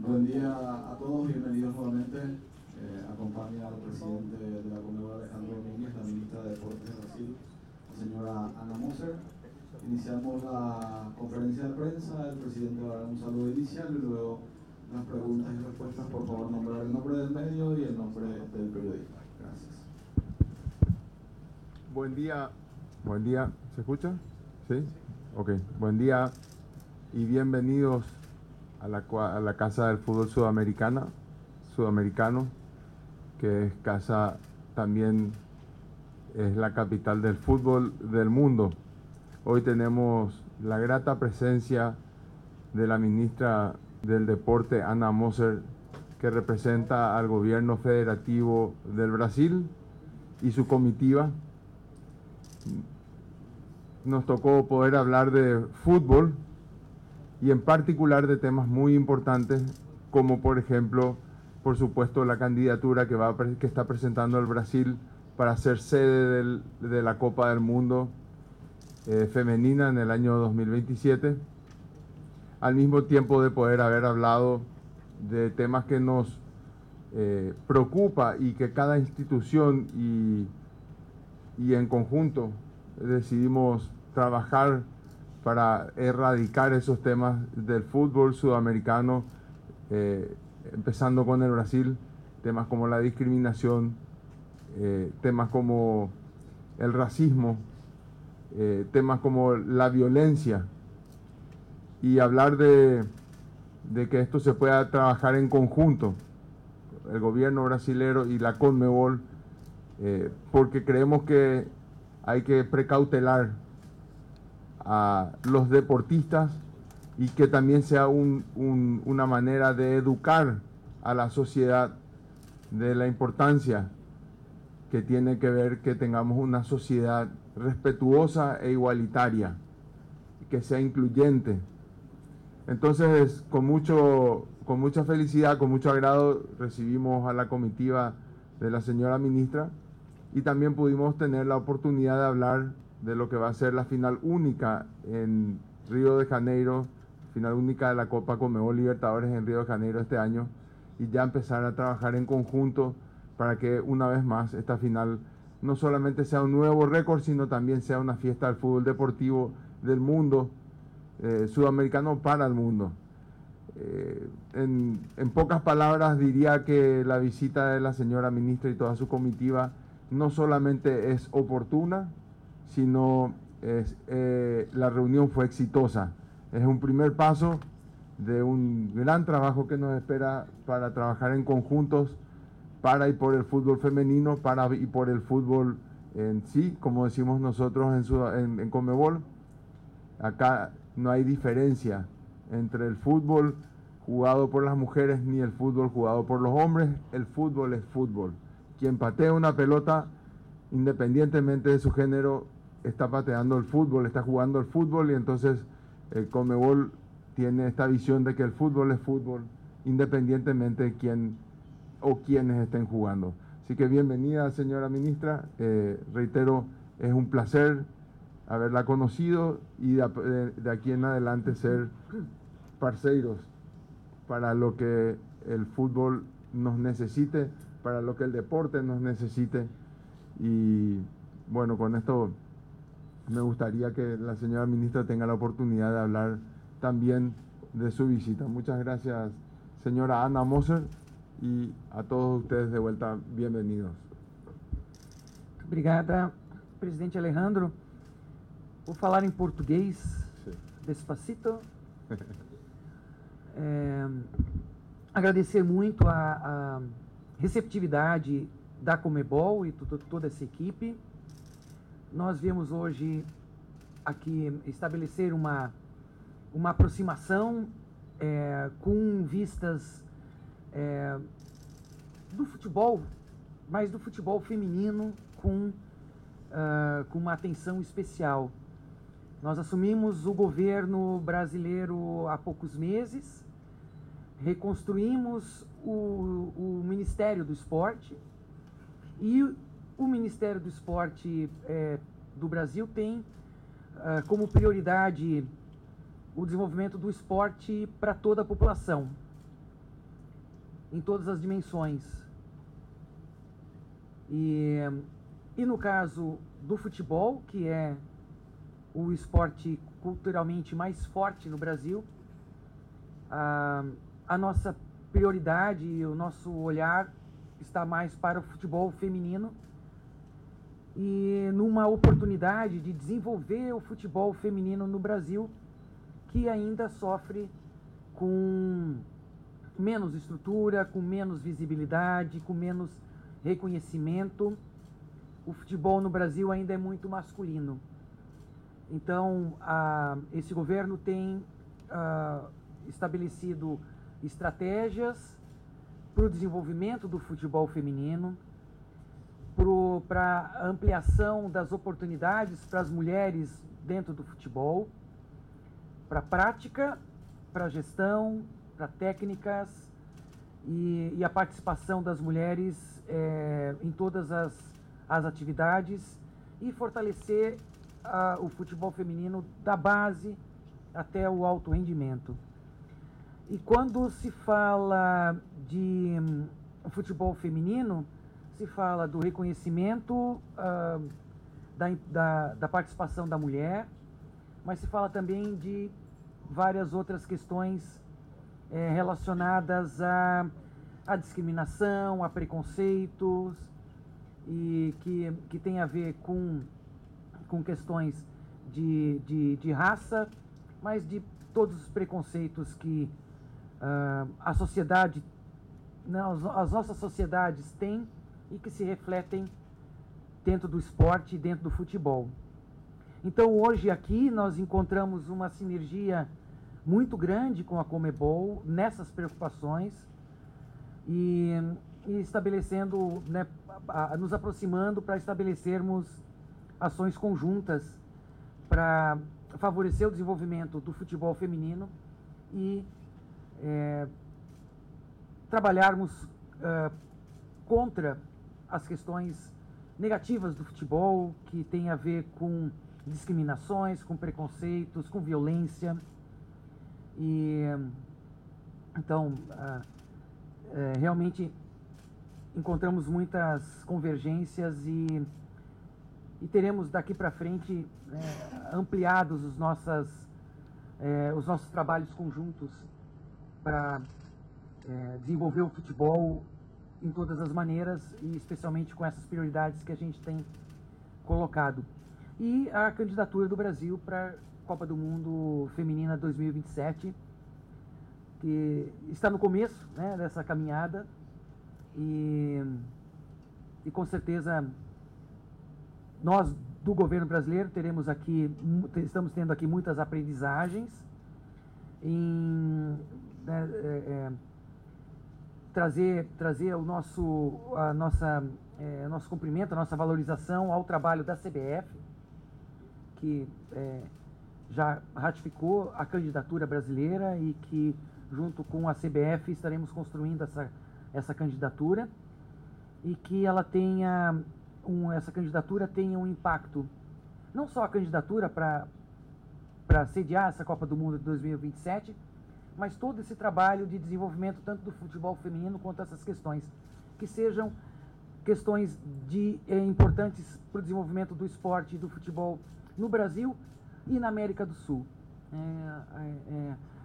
Buen día a todos, bienvenidos nuevamente. Acompaña al presidente de la Conmebol, Alejandro Domínguez, la ministra de Deportes de Brasil, la señora Ana Moser. Iniciamos la conferencia de prensa, el presidente va a dar un saludo inicial y luego las preguntas y respuestas. Por favor, nombrar el nombre del medio y el nombre del periodista. Gracias. Buen día, ¿se escucha? ¿Sí? Ok, buen día y bienvenidos a la Casa del Fútbol Sudamericano, que es casa también, es la capital del fútbol del mundo. Hoy tenemos la grata presencia de la ministra del Deporte, Ana Moser, que representa al gobierno federativo del Brasil y su comitiva. Nos tocó poder hablar de fútbol y en particular de temas muy importantes, como por ejemplo, por supuesto, la candidatura que está presentando el Brasil para ser sede de la Copa del Mundo femenina en el año 2027, al mismo tiempo de poder haber hablado de temas que nos preocupa y que cada institución y en conjunto decidimos trabajar para erradicar esos temas del fútbol sudamericano, empezando con el Brasil, temas como la discriminación, temas como el racismo, temas como la violencia, y hablar de que esto se pueda trabajar en conjunto, el gobierno brasilero y la Conmebol, porque creemos que hay que precautelar a los deportistas y que también sea una manera de educar a la sociedad de la importancia que tiene que ver que tengamos una sociedad respetuosa e igualitaria, que sea incluyente. Entonces, con mucha felicidad, con mucho agrado, recibimos a la comitiva de la señora ministra y también pudimos tener la oportunidad de hablar de lo que va a ser la final única en Río de Janeiro, final única de la Copa Conmebol Libertadores en Río de Janeiro este año, y ya empezar a trabajar en conjunto para que una vez más esta final no solamente sea un nuevo récord, sino también sea una fiesta del fútbol deportivo del mundo, sudamericano para el mundo. En pocas palabras diría que la visita de la señora ministra y toda su comitiva no solamente es oportuna, sino la reunión fue exitosa. Es un primer paso de un gran trabajo que nos espera para trabajar en conjuntos para y por el fútbol femenino, para y por el fútbol en sí, como decimos nosotros en Conmebol. Acá no hay diferencia entre el fútbol jugado por las mujeres ni el fútbol jugado por los hombres. El fútbol es fútbol. Quien patea una pelota, independientemente de su género, está pateando el fútbol, está jugando el fútbol, y entonces el Conmebol tiene esta visión de que el fútbol es fútbol, independientemente de quién o quiénes estén jugando. Así que bienvenida, señora ministra. Reitero, es un placer haberla conocido y de aquí en adelante ser parceiros para lo que el fútbol nos necesite, para lo que el deporte nos necesite. Y bueno, con esto me gustaría que la señora ministra tenga la oportunidad de hablar también de su visita. Muchas gracias, señora Ana Moser, y a todos ustedes de vuelta, bienvenidos. Obrigada, presidente Alejandro. Vou falar em português, Sí. despacito. Agradecer muito a receptividade da Conmebol e toda essa equipe. Nós viemos hoje aqui estabelecer uma aproximação com vistas do futebol, mas do futebol feminino com uma atenção especial. Nós assumimos o governo brasileiro há poucos meses, reconstruímos o Ministério do Esporte, e o Ministério do Esporte do Brasil tem como prioridade o desenvolvimento do esporte para toda a população. em todas as dimensões. E no caso do futebol, que é o esporte culturalmente mais forte no Brasil, a nossa prioridade e o nosso olhar está mais para o futebol feminino e numa oportunidade de desenvolver o futebol feminino no Brasil, que ainda sofre com menos estrutura, com menos visibilidade, com menos reconhecimento. O futebol no Brasil ainda é muito masculino. Então, esse governo tem estabelecido estratégias para o desenvolvimento do futebol feminino, para a ampliação das oportunidades para as mulheres dentro do futebol, para a prática, para a gestão, para técnicas e a participação das mulheres em todas as atividades e fortalecer o futebol feminino da base até o alto rendimento. E quando se fala de futebol feminino, se fala do reconhecimento da participação da mulher, mas se fala também de várias outras questões relacionadas à discriminação, a preconceitos, e que tem a ver com questões de raça, mas de todos os preconceitos que a sociedade, as nossas sociedades têm e que se refletem dentro do esporte e dentro do futebol. Então hoje aqui nós encontramos uma sinergia muito grande com a Conmebol nessas preocupações e estabelecendo, né, nos aproximando para estabelecermos ações conjuntas para favorecer o desenvolvimento do futebol feminino e trabalharmos contra as questões negativas do futebol, que tem a ver com discriminações, com preconceitos, com violência. E então realmente encontramos muitas convergências e teremos daqui para frente ampliados os nossos trabalhos conjuntos para desenvolver o futebol em todas as maneiras e especialmente com essas prioridades que a gente tem colocado. E a candidatura do Brasil para a Copa do Mundo Feminina 2027, que está no começo, né, dessa caminhada e com certeza nós do governo brasileiro estamos tendo aqui muitas aprendizagens em trazer o nosso cumprimento, a nossa valorização ao trabalho da CBF, que já ratificou a candidatura brasileira e que junto com a CBF estaremos construindo essa candidatura e que ela tenha essa candidatura tenha um impacto, não só a candidatura para sediar essa Copa do Mundo de 2027, mas todo esse trabalho de desenvolvimento tanto do futebol feminino quanto essas questões, que sejam questões importantes para o desenvolvimento do esporte e do futebol no Brasil e na América do Sul.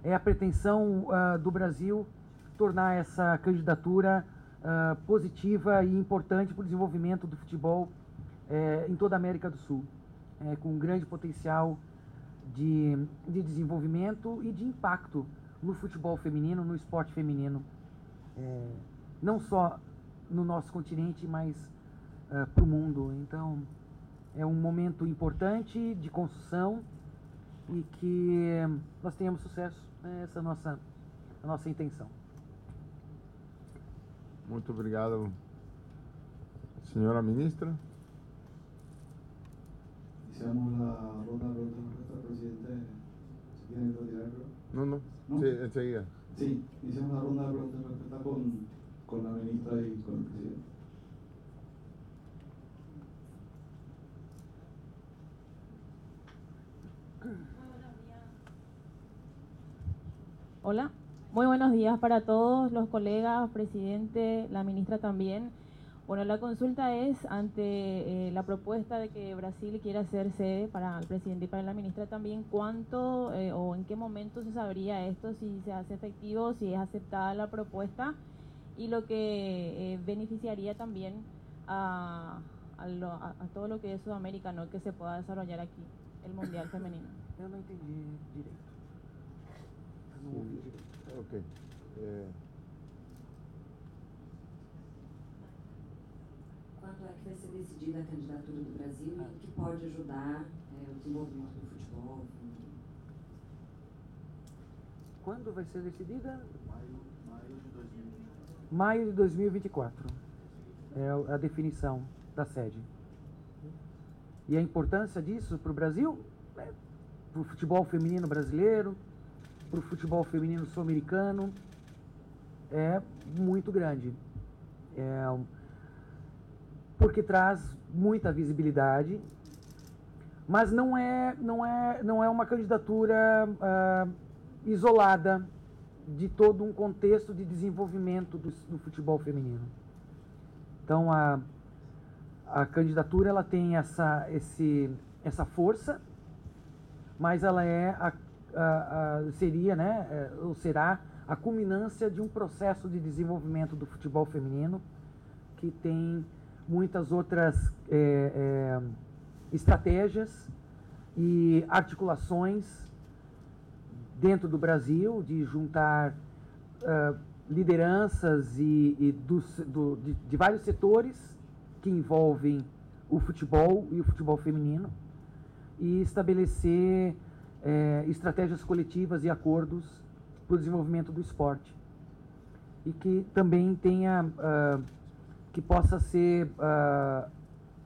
É a pretensão do Brasil tornar essa candidatura positiva e importante para o desenvolvimento do futebol em toda a América do Sul, com um grande potencial de desenvolvimento e de impacto no futebol feminino, no esporte feminino, não só no nosso continente, mas para o mundo. Então, é um momento importante de construção e que nós tenhamos sucesso. Essa é a nossa intenção. Muito obrigado, senhora ministra. Iniciamos la ronda de preguntas, presidente. Si quieren retirarlo. No. Sí, enseguida. Sí, iniciamos la ronda de preguntas y respuestas con la ministra y con el presidente. Hola, Muy buenos días para todos los colegas, presidente, la ministra también. Bueno, la consulta es ante la propuesta de que Brasil quiera ser sede para el presidente y para la ministra también, ¿cuánto o en qué momento se sabría esto, si se hace efectivo, si es aceptada la propuesta y lo que beneficiaría también a todo lo que es Sudamérica, ¿no? Que se pueda desarrollar aquí el Mundial Femenino? Eu não entendi direito. Eu não ouvi direito. Ok. Quando é que vai ser decidida a candidatura do Brasil e que pode ajudar o desenvolvimento do futebol? Quando vai ser decidida? Maio de 2020. Maio de 2024. É a definição da sede. E a importância disso para o Brasil, para o futebol feminino brasileiro, para o futebol feminino sul-americano, é muito grande. Porque traz muita visibilidade, mas não é uma candidatura isolada de todo um contexto de desenvolvimento do futebol feminino. Então a candidatura ela tem essa força, mas ela seria, né, ou será a culminância de um processo de desenvolvimento do futebol feminino que tem muitas outras estratégias e articulações dentro do Brasil de juntar lideranças de vários setores que envolvem o futebol e o futebol feminino e estabelecer estratégias coletivas e acordos para o desenvolvimento do esporte e que também que possa ser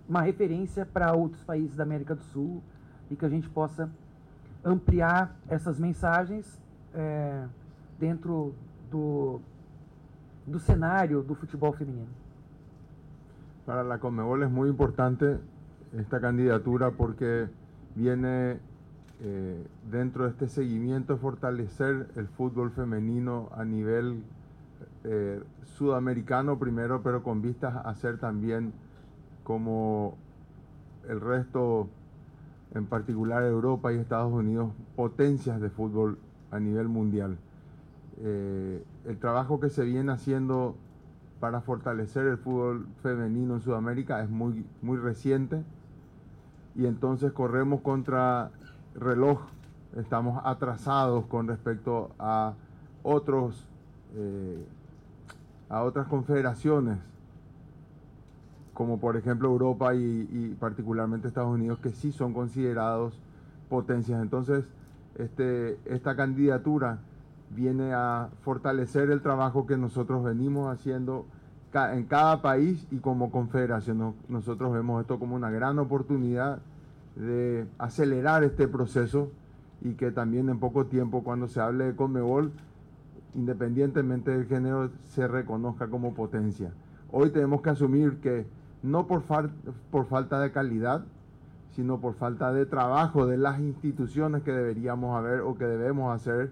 uma referência para outros países da América do Sul e que a gente possa ampliar essas mensagens dentro do cenário do futebol femenino. Para la Conmebol es muy importante esta candidatura porque viene dentro de este seguimiento fortalecer el fútbol femenino a nivel sudamericano primero, pero con vistas a ser también como el resto, en particular Europa y Estados Unidos, potencias de fútbol a nivel mundial. El trabajo que se viene haciendo para fortalecer el fútbol femenino en Sudamérica es muy reciente y entonces corremos contra reloj, estamos atrasados con respecto a otras confederaciones como por ejemplo Europa y particularmente Estados Unidos, que sí son considerados potencias. Entonces esta candidatura viene a fortalecer el trabajo que nosotros venimos haciendo en cada país y como confederación. Nosotros vemos esto como una gran oportunidad de acelerar este proceso y que también en poco tiempo, cuando se hable de Conmebol, independientemente del género, se reconozca como potencia. Hoy tenemos que asumir que no por falta de calidad, sino por falta de trabajo de las instituciones que deberíamos haber o que debemos hacer.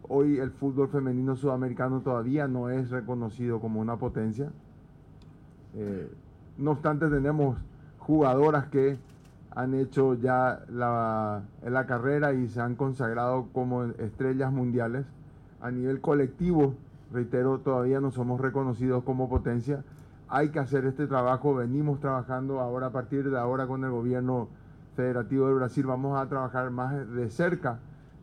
Hoy el fútbol femenino sudamericano todavía no es reconocido como una potencia. No obstante, tenemos jugadoras que han hecho ya la carrera y se han consagrado como estrellas mundiales. A nivel colectivo, reitero, todavía no somos reconocidos como potencia. Hay que hacer este trabajo, venimos trabajando ahora, a partir de ahora con el gobierno federativo de Brasil, vamos a trabajar más de cerca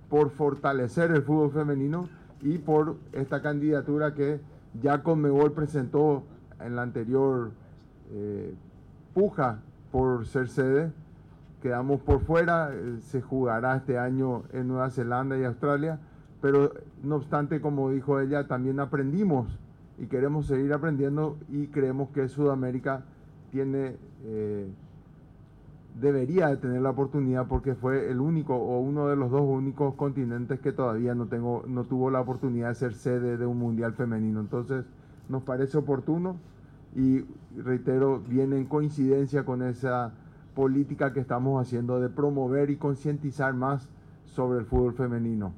por fortalecer el fútbol femenino y por esta candidatura que ya Conmebol presentó en la anterior puja por ser sede. Quedamos por fuera, se jugará este año en Nueva Zelanda y Australia, pero no obstante, como dijo ella, también aprendimos y queremos seguir aprendiendo y creemos que Sudamérica debería de tener la oportunidad porque fue el único o uno de los dos únicos continentes que todavía no tuvo la oportunidad de ser sede de un mundial femenino. Entonces nos parece oportuno y reitero, viene en coincidencia con esa política que estamos haciendo de promover y concientizar más sobre el fútbol femenino.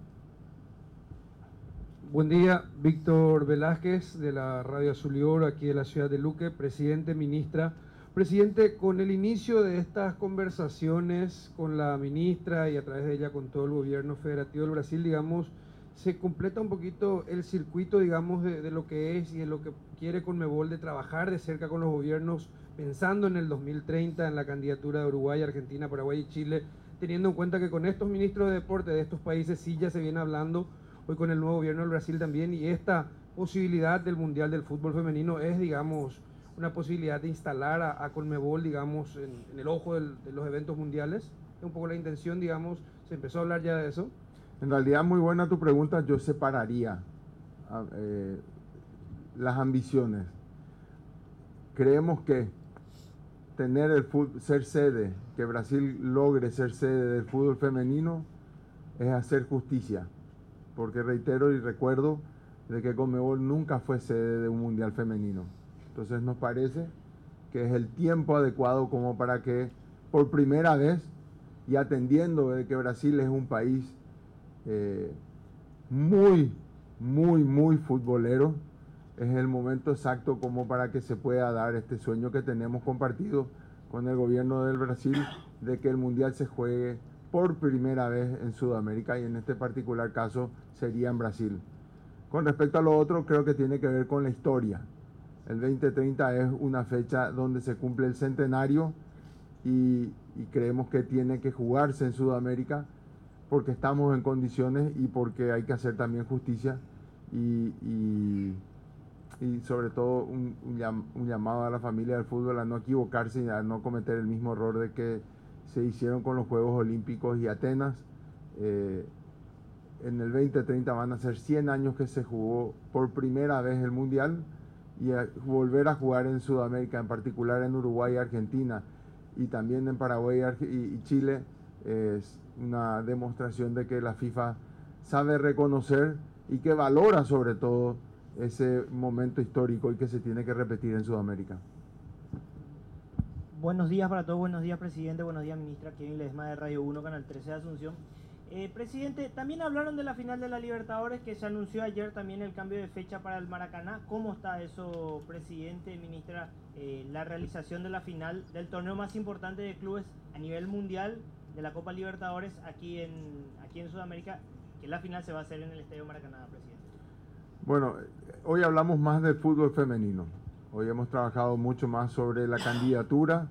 Buen día, Víctor Velázquez de la Radio Azul y Oro, aquí de la ciudad de Luque, presidente, ministra. Presidente, con el inicio de estas conversaciones con la ministra y a través de ella con todo el gobierno federativo del Brasil, digamos, se completa un poquito el circuito, digamos, de lo que es y de lo que quiere Conmebol de trabajar de cerca con los gobiernos, pensando en el 2030, en la candidatura de Uruguay, Argentina, Paraguay y Chile, teniendo en cuenta que con estos ministros de deporte de estos países sí ya se viene hablando, hoy con el nuevo gobierno del Brasil también, y esta posibilidad del Mundial del Fútbol Femenino es, digamos, una posibilidad de instalar a Conmebol, digamos, en el ojo de los eventos mundiales. Es un poco la intención, digamos, se empezó a hablar ya de eso. En realidad, muy buena tu pregunta. Yo separaría las ambiciones. Creemos que tener ser sede, que Brasil logre ser sede del fútbol femenino, es hacer justicia. Porque reitero y recuerdo de que Conmebol nunca fue sede de un mundial femenino. Entonces nos parece que es el tiempo adecuado como para que por primera vez, y atendiendo de que Brasil es un país muy futbolero, es el momento exacto como para que se pueda dar este sueño que tenemos compartido con el gobierno del Brasil de que el mundial se juegue por primera vez en Sudamérica, y en este particular caso sería en Brasil. Con respecto a lo otro, creo que tiene que ver con la historia. El 2030 es una fecha donde se cumple el centenario y creemos que tiene que jugarse en Sudamérica porque estamos en condiciones y porque hay que hacer también justicia y sobre todo un llamado a la familia del fútbol a no equivocarse y a no cometer el mismo error de que se hicieron con los Juegos Olímpicos y Atenas. En el 2030 van a ser 100 años que se jugó por primera vez el Mundial, y volver a jugar en Sudamérica, en particular en Uruguay y Argentina, y también en Paraguay y Chile, es una demostración de que la FIFA sabe reconocer y que valora sobre todo ese momento histórico y que se tiene que repetir en Sudamérica. Buenos días para todos, buenos días presidente, buenos días ministra. Kevin Ledesma de Radio 1, Canal 13 de Asunción. Presidente, también hablaron de la final de la Libertadores, que se anunció ayer también el cambio de fecha para el Maracaná. ¿Cómo está eso, presidente, ministra? La realización de la final del torneo más importante de clubes a nivel mundial de la Copa Libertadores aquí en Sudamérica, que la final se va a hacer en el Estadio Maracaná, presidente. Bueno, hoy hablamos más del fútbol femenino. Hoy hemos trabajado mucho más sobre la candidatura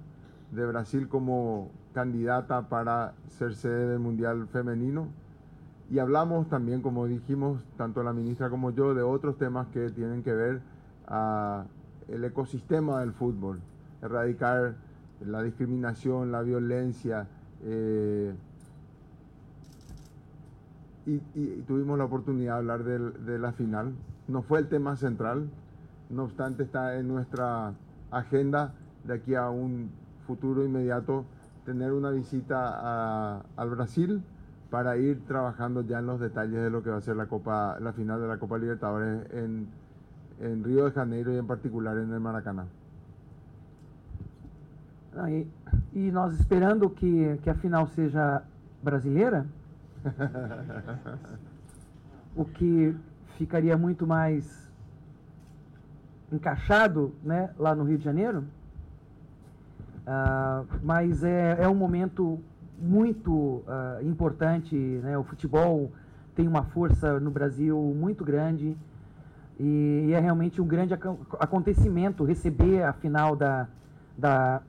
de Brasil como candidata para ser sede del Mundial Femenino, y hablamos también, como dijimos, tanto la ministra como yo, de otros temas que tienen que ver a el ecosistema del fútbol, erradicar la discriminación, la violencia, y tuvimos la oportunidad de hablar de la final. No fue el tema central, no obstante está en nuestra agenda de aquí a un futuro inmediato tener una visita al Brasil para ir trabajando ya en los detalles de lo que va a ser la final de la Copa Libertadores en Río de Janeiro y en particular en el Maracaná. E nós esperando que a final seja brasileira, o que ficaria muito mais encaixado, né, lá no Rio de Janeiro. Mas é um momento muito importante, né? O futebol tem uma força no Brasil muito grande e é realmente um grande acontecimento receber a final da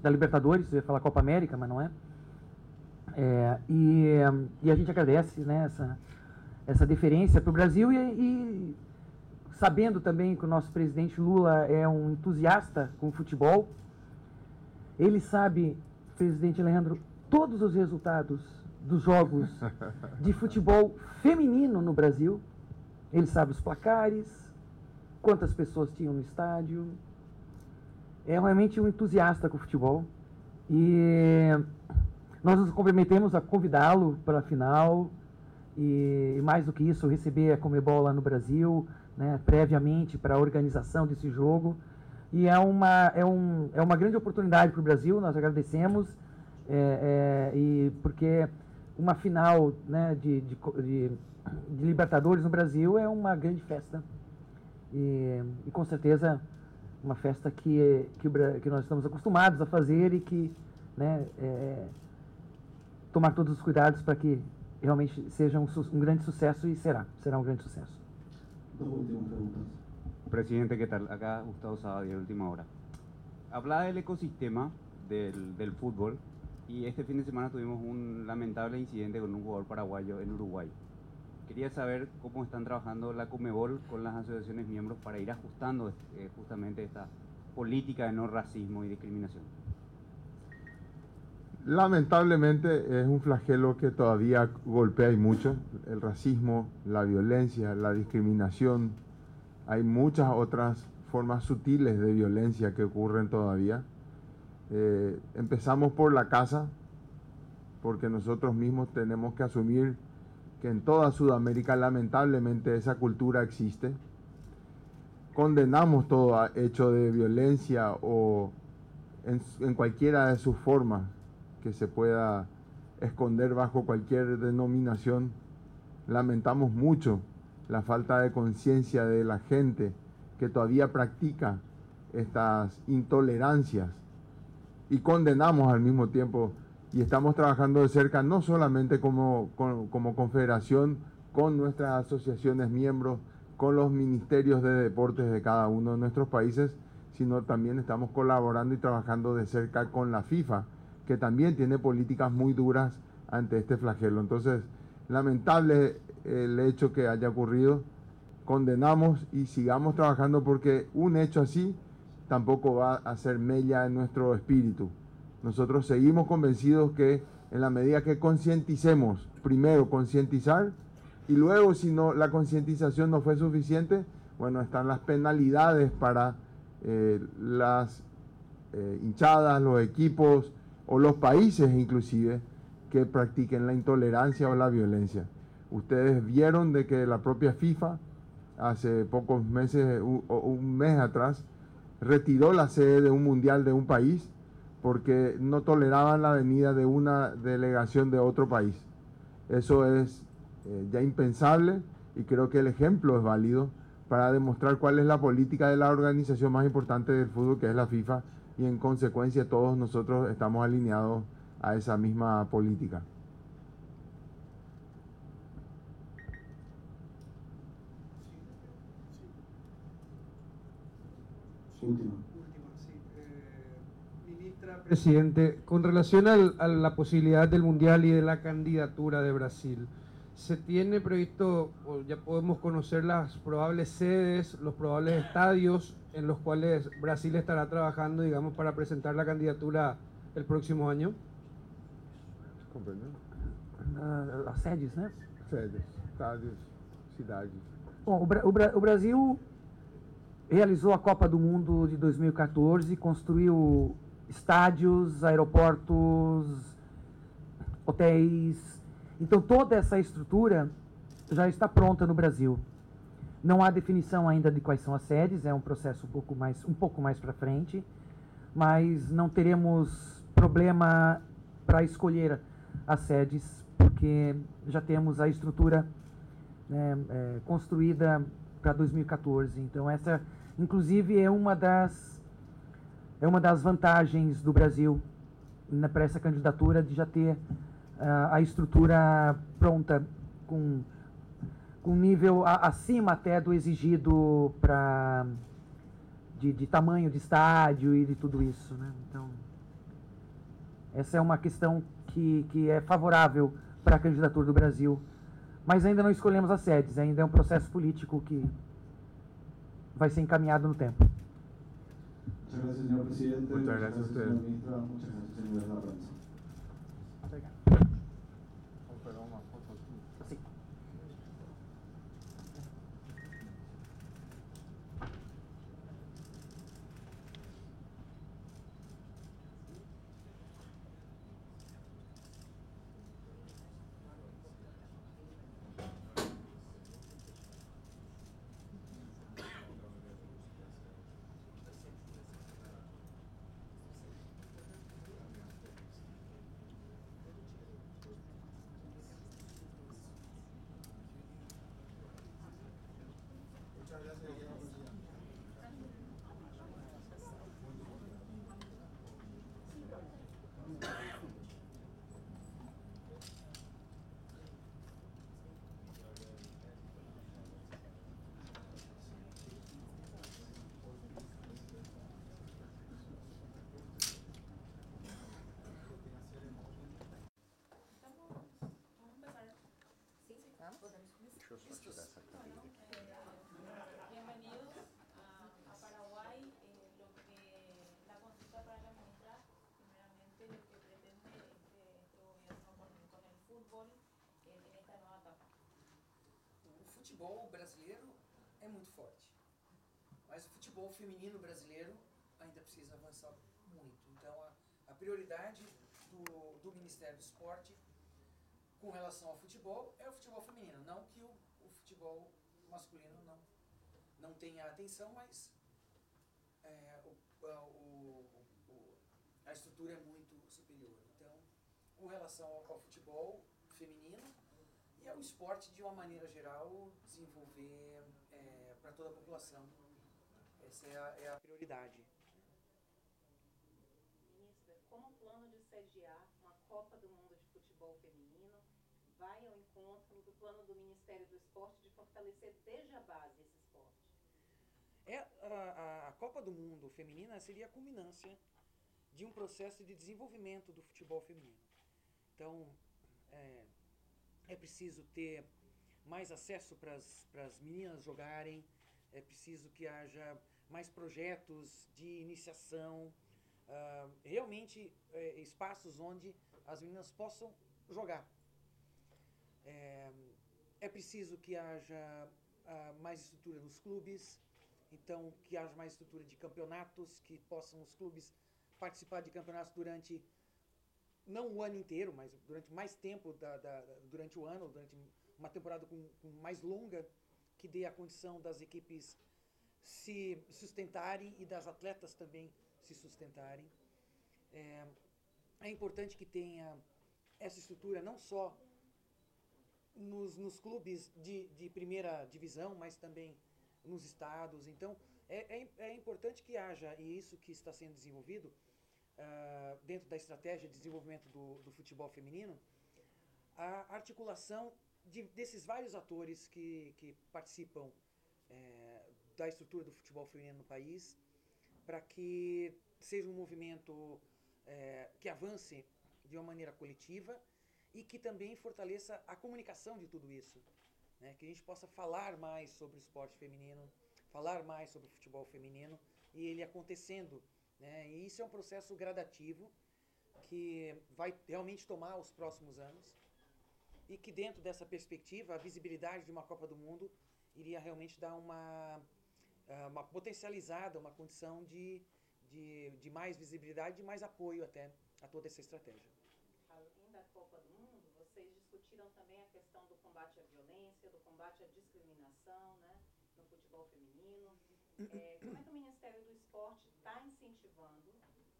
Libertadores. Eu ia falar Copa América, mas não é. E a gente agradece, né, essa deferência para o Brasil e sabendo também que o nosso presidente Lula é um entusiasta com o futebol. Ele sabe, presidente Leandro, todos os resultados dos jogos de futebol feminino no Brasil. Ele sabe os placares, quantas pessoas tinham no estádio. É realmente um entusiasta com o futebol. E nós nos comprometemos a convidá-lo para a final e mais do que isso, receber a Conmebol lá no Brasil, né, previamente para a organização desse jogo. E é uma grande oportunidade para o Brasil, nós agradecemos, e porque uma final, né, de Libertadores no Brasil é uma grande festa. E com certeza uma festa que nós estamos acostumados a fazer e que, né, tomar todos os cuidados para que realmente seja um grande sucesso, e será um grande sucesso. Dos últimas preguntas. Presidente, ¿qué tal? Acá Gustavo Sabadia, de Última Hora. Hablaba del ecosistema del fútbol y este fin de semana tuvimos un lamentable incidente con un jugador paraguayo en Uruguay. Quería saber cómo están trabajando la Conmebol con las asociaciones miembros para ir ajustando justamente esta política de no racismo y discriminación. Lamentablemente es un flagelo que todavía golpea y mucho, el racismo, la violencia, la discriminación. Hay muchas otras formas sutiles de violencia que ocurren todavía. Empezamos por la casa, porque nosotros mismos tenemos que asumir que en toda Sudamérica lamentablemente esa cultura existe. Condenamos todo hecho de violencia o en cualquiera de sus formas que se pueda esconder bajo cualquier denominación. Lamentamos mucho la falta de conciencia de la gente que todavía practica estas intolerancias, y condenamos al mismo tiempo, y estamos trabajando de cerca no solamente como confederación, con nuestras asociaciones miembros, con los ministerios de deportes de cada uno de nuestros países, sino también estamos colaborando y trabajando de cerca con la FIFA, que también tiene políticas muy duras ante este flagelo. Entonces, lamentable el hecho que haya ocurrido, condenamos y sigamos trabajando, porque un hecho así tampoco va a hacer mella en nuestro espíritu. Nosotros seguimos convencidos que en la medida que concienticemos, primero concientizar, y luego si no, la concientización no fue suficiente, bueno, están las penalidades para las hinchadas, los equipos o los países inclusive que practiquen la intolerancia o la violencia. Ustedes vieron de que la propia FIFA hace pocos meses o un mes atrás retiró la sede de un mundial de un país porque no toleraban la venida de una delegación de otro país. Eso es ya impensable, y creo que el ejemplo es válido para demostrar cuál es la política de la organización más importante del fútbol, que es la FIFA, y en consecuencia todos nosotros estamos alineados a esa misma política. Última. Ministra, presidente, con relación a la posibilidad del Mundial y de la candidatura de Brasil, ¿se tiene previsto, o ya podemos conocer las probables sedes, los probables estadios en los cuales Brasil estará trabajando, digamos, para presentar la candidatura el próximo año? As sedes, né? Sedes, estádios, cidades. Bom, o Brasil realizou a Copa do Mundo de 2014, construiu estádios, aeroportos, hotéis. Então toda essa estrutura já está pronta no Brasil. Não há definição ainda de quais são as sedes, é um processo um pouco mais para frente, mas não teremos problema para escolher as sedes, porque já temos a estrutura, né, construída para 2014. Então essa, inclusive, é uma das vantagens do Brasil para essa candidatura, de já ter a estrutura pronta, com nível acima até do exigido de tamanho de estádio e de tudo isso, né? Então, essa é uma questão que é favorável para a candidatura do Brasil, mas ainda não escolhemos as sedes, ainda é um processo político que vai ser encaminhado no tempo. Muchas gracias, señor presidente. Muchas gracias a usted. señora ministra. Muchas gracias, señores de la prensa. Bienvenidos a Paraguay. Lo que la consulta para la ministra, primeramente, lo que pretende este gobierno con el fútbol en esta nueva etapa. O futebol brasileiro é muito forte, mas o futebol feminino brasileiro ainda precisa avançar muito. Então, a prioridade do Ministério do Esporte com relação ao futebol é o futebol feminino. Não que o futebol masculino não tenha atenção, mas a estrutura é muito superior. Então, com relação ao futebol feminino e ao esporte de uma maneira geral, desenvolver para toda a população. Essa é a prioridade. Ministra, como o plano de sediar uma Copa do Mundo de Futebol Feminino vai ao encontro do plano do Ministério do Esporte de fortalecer desde a base esse esporte? A Copa do Mundo Feminina seria a culminância de um processo de desenvolvimento do futebol feminino. Então, é preciso ter mais acesso para as meninas jogarem, é preciso que haja mais projetos de iniciação, realmente espaços onde as meninas possam jogar. É preciso que haja mais estrutura nos clubes, então que haja mais estrutura de campeonatos, que possam os clubes participar de campeonatos durante, não o ano inteiro, mas durante mais tempo durante o ano, durante uma temporada com mais longa, que dê a condição das equipes se sustentarem e das atletas também se sustentarem. É importante que tenha essa estrutura não só nos clubes de primeira divisão, mas também nos estados. Então, é importante que haja, e isso que está sendo desenvolvido dentro da estratégia de desenvolvimento do futebol feminino, a articulação desses vários atores que participam da estrutura do futebol feminino no país, para que seja um movimento que avance de uma maneira coletiva e que também fortaleça a comunicação de tudo isso, né? Que a gente possa falar mais sobre o esporte feminino, falar mais sobre o futebol feminino e ele acontecendo, né? E isso é um processo gradativo que vai realmente tomar os próximos anos e que dentro dessa perspectiva a visibilidade de uma Copa do Mundo iria realmente dar uma potencializada, uma condição de mais visibilidade, de mais apoio até a toda essa estratégia. Além da Copa do Mundo, vocês discutiram também a questão do combate à violência, do combate à discriminação, né, no futebol feminino. Como é que o Ministério do Esporte está incentivando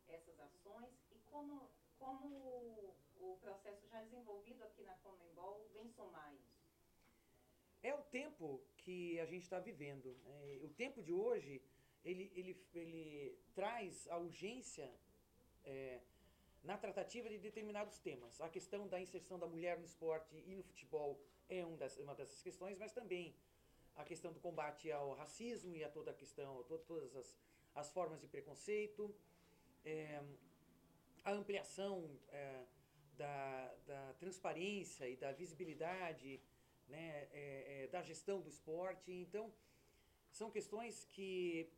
essas ações e como o processo já desenvolvido aqui na Conmebol vem somar isso? É o tempo que a gente está vivendo. O tempo de hoje, ele traz a urgência na tratativa de determinados temas. A questão da inserção da mulher no esporte e no futebol é uma dessas questões, mas também a questão do combate ao racismo e a toda a questão, todas as formas de preconceito, a ampliação da transparência e da visibilidade, né, da gestão do esporte. Então, são questões que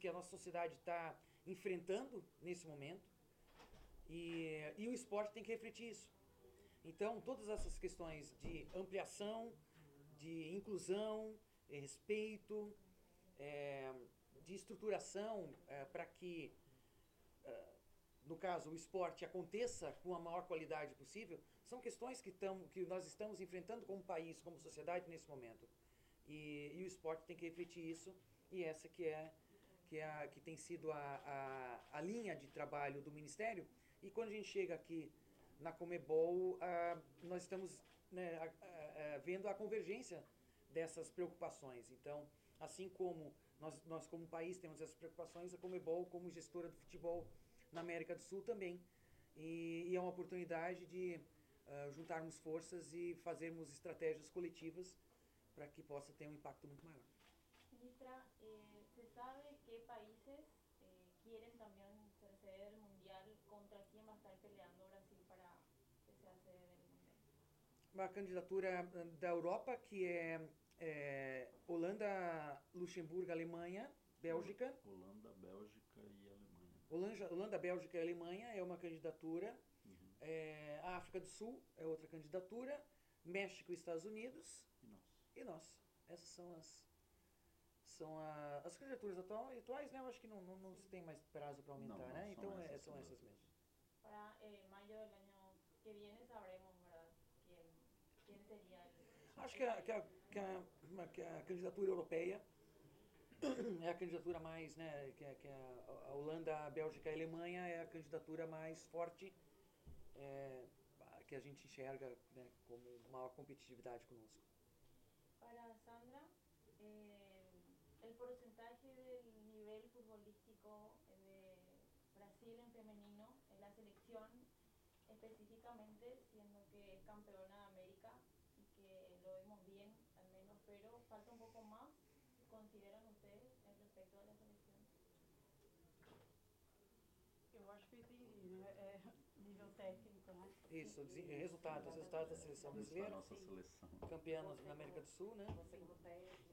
a nossa sociedade está enfrentando nesse momento e o esporte tem que refletir isso. Então, todas essas questões de ampliação, de inclusão, respeito, de estruturação para que, no caso, o esporte aconteça com a maior qualidade possível, são questões que nós estamos enfrentando como país, como sociedade nesse momento. E o esporte tem que refletir isso, e essa que tem sido a linha de trabalho do Ministério. E quando a gente chega aqui na Conmebol, nós estamos vendo a convergência dessas preocupações. Então, assim como nós como país temos essas preocupações, a Conmebol, como gestora do futebol na América do Sul também. E é uma oportunidade de juntarmos forças e fazermos estratégias coletivas para que possa ter um impacto muito maior. Ministra, ¿se sabe qué países quieren también ser sede del Mundial? ¿Contra quién va a estar peleando Brasil para que sea sede del Mundial? uma candidatura da Europa, que é Holanda, Luxemburgo, Alemanha, Bélgica. Holanda, Bélgica e Alemanha. Holanda, Bélgica e Alemanha é uma candidatura. A África do Sul é outra candidatura. México e Estados Unidos. E nós. Essas são as candidaturas atuais, né? Eu acho que não se tem mais prazo para aumentar, né? Então são essas mesmo. Para maio do ano que viene sabremos, ¿verdad? ¿Quién sería el... Acho que a candidatura europeia é a candidatura mais, né? Que a Holanda, a Bélgica e a Alemanha é a candidatura mais forte, que a gente enxerga, né, como maior competitividade conosco. Para Sandra, el porcentaje del nivel futbolístico de Brasil en femenino en la selección, específicamente, siendo que es campeona de América y que lo vemos bien, al menos, pero falta un poco más, ¿consideran ustedes en respecto a la selección? Eu acho que eu entendi, né? Nível técnico, né? Isso, resultados da seleção brasileira. Nossa seleção. Campeã na América do Sul, né? Técnica.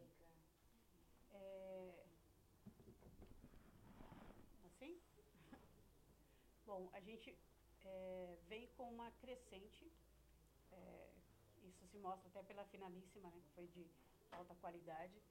Assim? Bom, a gente vem com uma crescente, isso se mostra até pela finalíssima, né, que foi de alta qualidade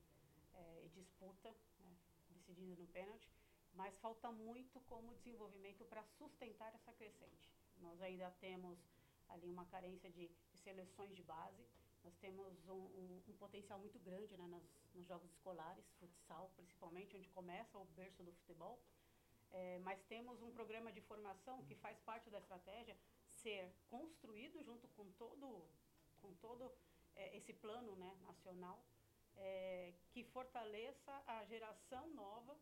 e disputa, né, decidida no pênalti, mas falta muito como desenvolvimento para sustentar essa crescente. Nós ainda temos ali uma carência de seleções de base, nós temos um potencial muito grande, né, nos jogos escolares, futsal principalmente, onde começa o berço do futebol. Mas temos um programa de formação que faz parte da estratégia ser construído junto com todo esse plano, né, nacional, que fortaleça a geração nova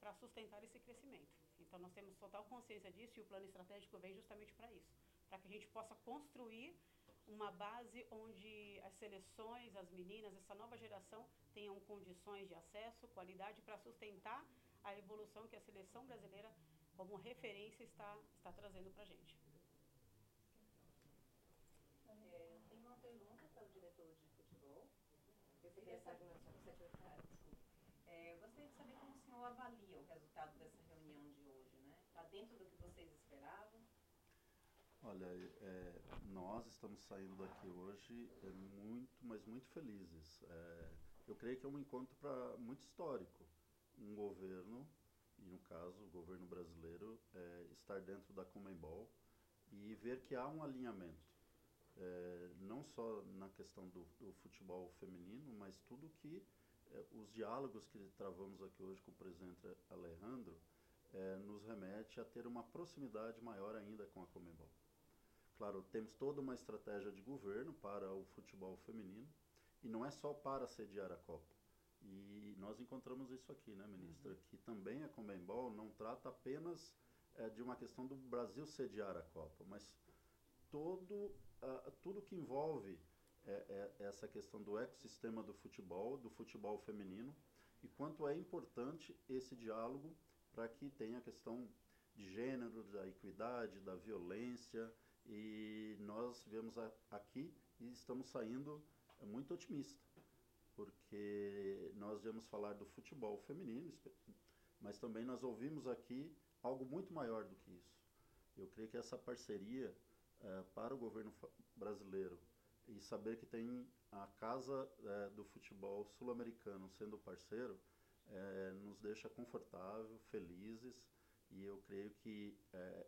para sustentar esse crescimento. Então nós temos total consciência disso e o plano estratégico vem justamente para isso, para que a gente possa construir uma base onde as seleções, as meninas, essa nova geração tenham condições de acesso, qualidade para sustentar a evolução que a seleção brasileira, como referência, está trazendo para a gente. Eu tenho uma pergunta para o diretor de futebol. Eu gostaria de saber como o senhor avalia o resultado dessa reunião de hoje, né? Está dentro do que vocês esperavam? Olha, nós estamos saindo daqui hoje mas muito felizes. Eu creio que é um encontro muito histórico. Um governo, e no caso o governo brasileiro, estar dentro da Conmebol e ver que há um alinhamento, não só na questão do futebol feminino, mas tudo que os diálogos que travamos aqui hoje com o presidente Alejandro nos remete a ter uma proximidade maior ainda com a Conmebol. Claro, temos toda uma estratégia de governo para o futebol feminino e não é só para sediar a Copa. E nós encontramos isso aqui, né, ministra? Que também a Conmebol não trata apenas de uma questão do Brasil sediar a Copa, mas tudo que envolve essa questão do ecossistema do futebol feminino, e quanto é importante esse diálogo para que tenha a questão de gênero, da equidade, da violência, e nós viemos aqui e estamos saindo muito otimistas, porque nós viemos falar do futebol feminino, mas também nós ouvimos aqui algo muito maior do que isso. Eu creio que essa parceria para o governo brasileiro e saber que tem a Casa do Futebol Sul-Americano sendo parceiro, nos deixa confortável, felizes, e eu creio que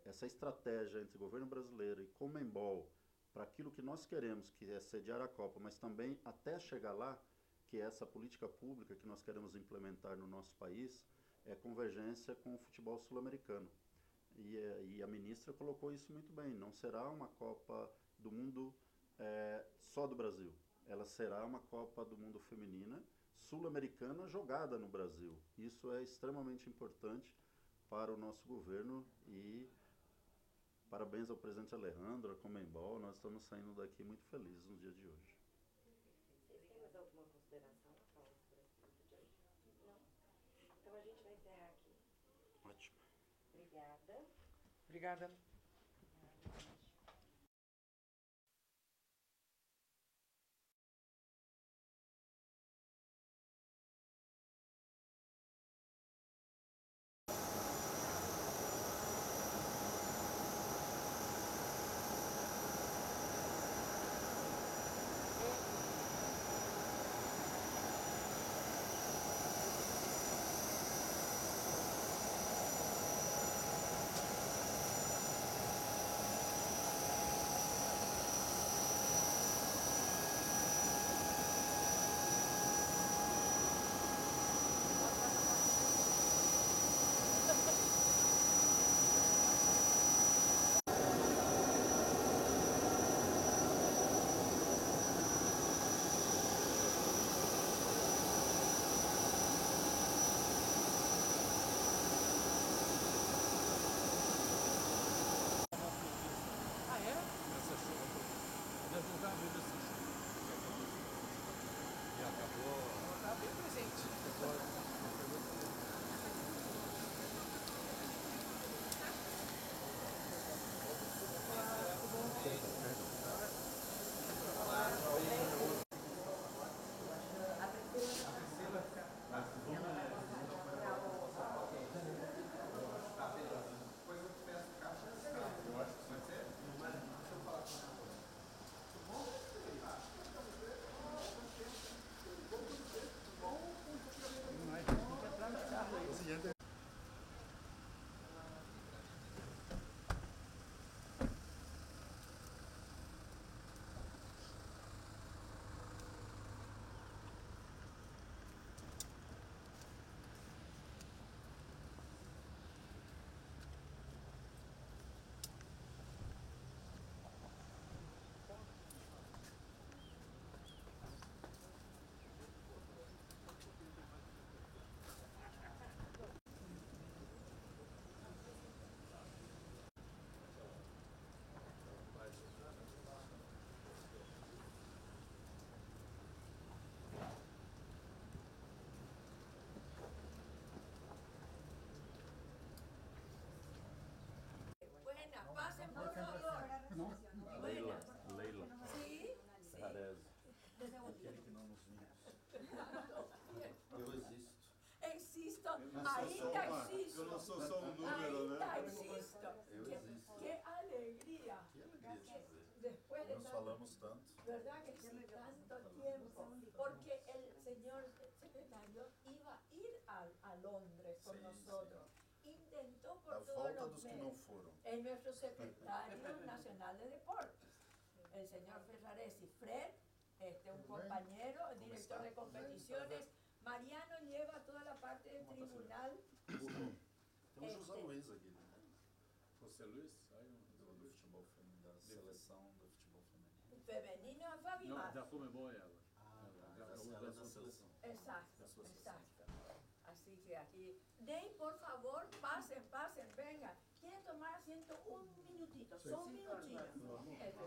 essa estratégia entre o governo brasileiro e Conmebol para aquilo que nós queremos, que é sediar a Copa, mas também até chegar lá, que é essa política pública que nós queremos implementar no nosso país, é convergência com o futebol sul-americano. E a ministra colocou isso muito bem, não será uma Copa do Mundo só do Brasil, ela será uma Copa do Mundo feminina, sul-americana, jogada no Brasil. Isso é extremamente importante para o nosso governo e parabéns ao presidente Alejandro, à Conmebol, nós estamos saindo daqui muito felizes no dia de hoje. Vocês têm mais alguma consideração para falar sobre esse ponto de hoje? Não? Então a gente vai encerrar aqui. Ótimo. Obrigada. Obrigada. Eu não sou só um número, né? Ainda existo. Que alegria. Después de Nos falamos tanto. ¿Verdad que sí? Tanto tiempo. Porque el señor secretario iba a ir a Londres con nosotros. Intentó por todos los medios. Es nuestro secretario nacional de deportes, el señor Ferraresi. Fred, un compañero, director de competiciones. Mariano lleva toda la parte del tribunal. Tem o José Luiz aqui, né? José Luiz, do futebol feminino, da seleção do futebol feminino. Femenino é Fabi não, Matos. da Comebol é ela. Ela é da seleção. Exacto, exacto. Así que aquí, Ney, por favor, pasen, venga. ¿Quieren tomar asiento un minutito? Son minutitos.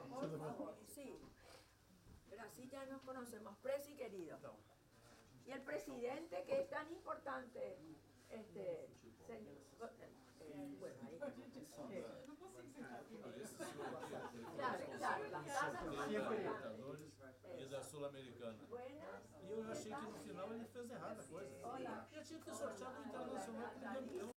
Por favor, sí. Pero así ya nos conocemos, Presi querido. Y el presidente, que es tan importante, señor. Bueno, ahí. Claro, las casas e da Sul-Americana. E eu achei que no final ele fez errada a coisa. Já tinha que ter sorteado o Internacional como campeão.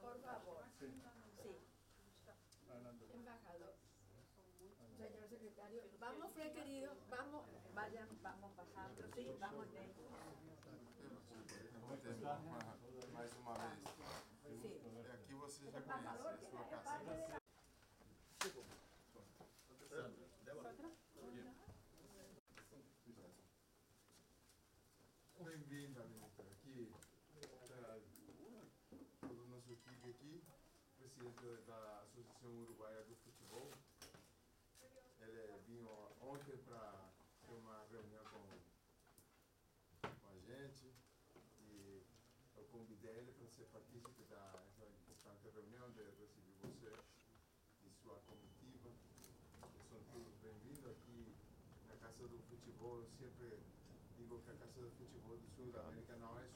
Por favor. Sí. Embajador. Señor secretario, vamos, Fred querido, vamos, vayan, vamos pasando, sí, vamos, Ney. Mais uma vez. Sí. Aqui você já conhece a sua casa. Bem-vinda, ministra. Aqui está todo o nosso equipe aqui, presidente da Associação Uruguaia do Futebol. Ele veio ontem para ter uma reunião com a gente e eu convidei ele para ser partícipe dessa importante reunião de receber você e sua comitiva. São todos bem-vindos aqui na Casa do Futebol. Eu sempre digo que a Casa do Futebol do Sul da América não é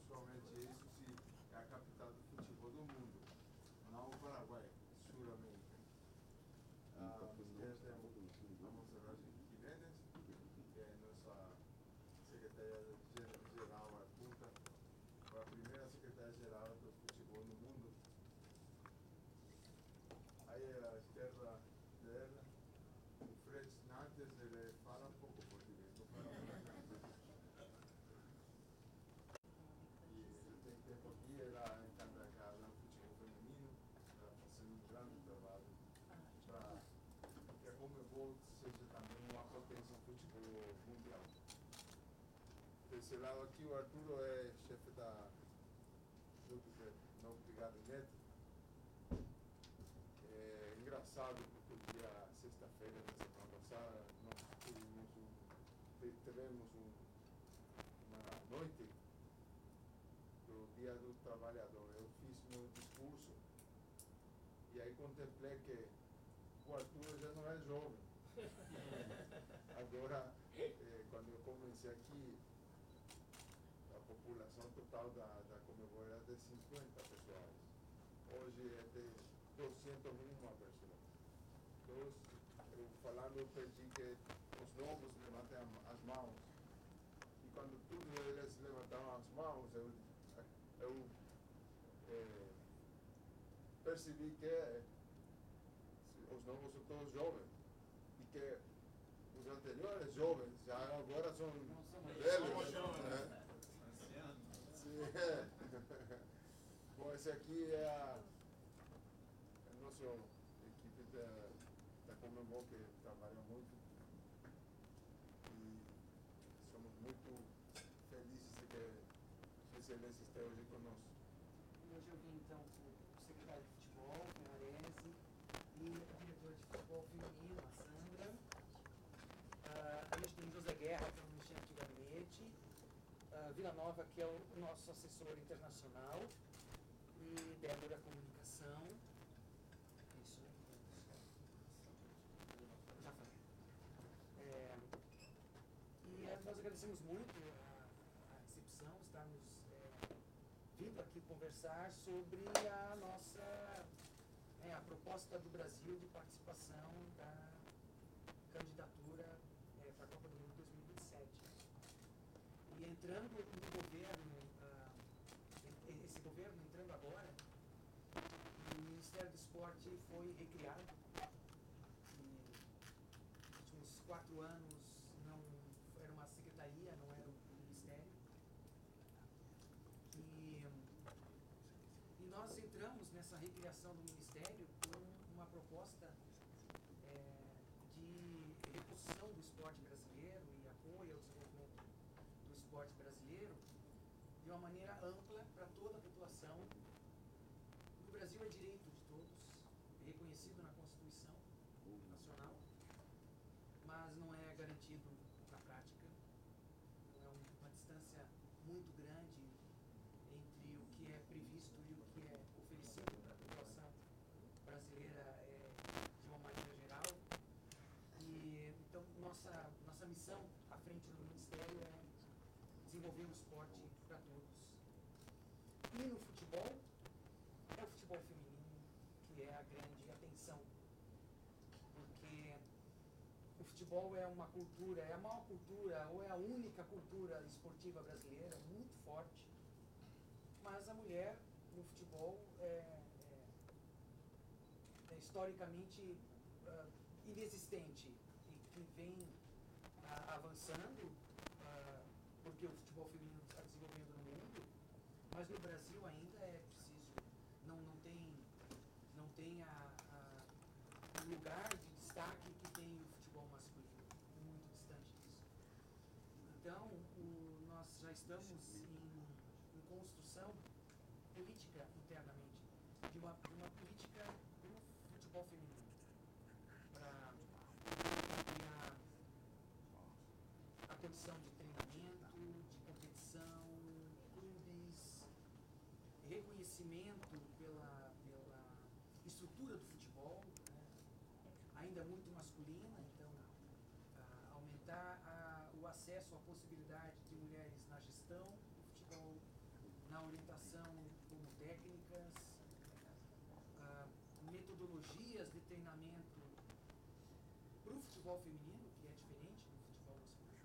somente isso, se é a capital do futebol do mundo, não o Paraguai, Sul-América. Vamos a Jiménez, que é nossa secretária-geral adjunta, a primeira secretária-geral do futebol no mundo. Aí à esquerda dela, o Fred Nantes, ele fala um pouco português, não fala muito. E ele tem tempo aqui, ela encanta no futebol feminino, ela fazendo um grande trabalho para que a Comebol seja também uma potência no futebol mundial. Desse lado aqui, o Arturo é chefe do novo gabinete. É engraçado porque o dia sexta-feira da semana passada nós tivemos uma noite do Dia do Trabalhador. Eu fiz meu discurso e aí contemplei que o Arturo já não é jovem. Agora, quando eu comecei aqui, a população total da Comebol era de 50 pessoas. Hoje é de 201 pessoas. Então, eu falando, eu pedi que os novos levantem as mãos. E quando todos eles levantaram as mãos, eu percebi que os novos são todos jovens e que os anteriores jovens já agora são velhos. Né? Sim. Bom, esse aqui é a nossa equipe da Comebol que trabalha muito e somos muito felizes de que Sua Excelência esteja hoje conosco. Hoje eu vim então com o secretário de futebol, Ferraresi, e o diretor de futebol feminino, a Sandra. A gente tem José Guerra, que é um chefe de gabinete, Vila Nova, que é o nosso assessor internacional, e Débora Comunicação. Isso, né? Já falei. E nós agradecemos muito a recepção, estarmos vindo aqui conversar sobre a nossa a proposta do Brasil de participação da candidatura para a Copa do Mundo 2027. E entrando no governo, esse governo entrando agora, o Ministério do Esporte foi recriado. Nos últimos 4 anos não era uma secretaria, não era um ministério. E nós entramos nessa recriação do Ministério com uma proposta de reposição do esporte brasileiro e apoio ao desenvolvimento do esporte brasileiro de uma maneira ampla para toda a população. O Brasil é direito de todos, é reconhecido na Constituição Nacional, mas não é garantido na prática. É uma distância muito grande entre o que é previsto e o que é oferecido para a população brasileira de uma maneira geral. E então nossa missão à frente do Ministério é desenvolver o esporte para todos. E no futebol, é o futebol feminino que é a grande atenção, porque o futebol é uma cultura, é a maior cultura, ou é a única cultura esportiva brasileira, muito forte, mas a mulher no futebol é historicamente inexistente e que vem avançando, porque o futebol feminino está desenvolvendo no mundo, mas no Brasil ainda é preciso, não tem o lugar de destaque que tem o futebol masculino, muito distante disso. Então, nós já estamos em construção política internamente, de uma política do futebol feminino, para criar a condição de treinamento, de competição, clubes, reconhecimento pela estrutura do futebol, né? Ainda muito masculina, então aumentar o acesso à possibilidade de mulheres na gestão do futebol, na orientação como técnicas, metodologias de treinamento para o futebol feminino, que é diferente do futebol masculino.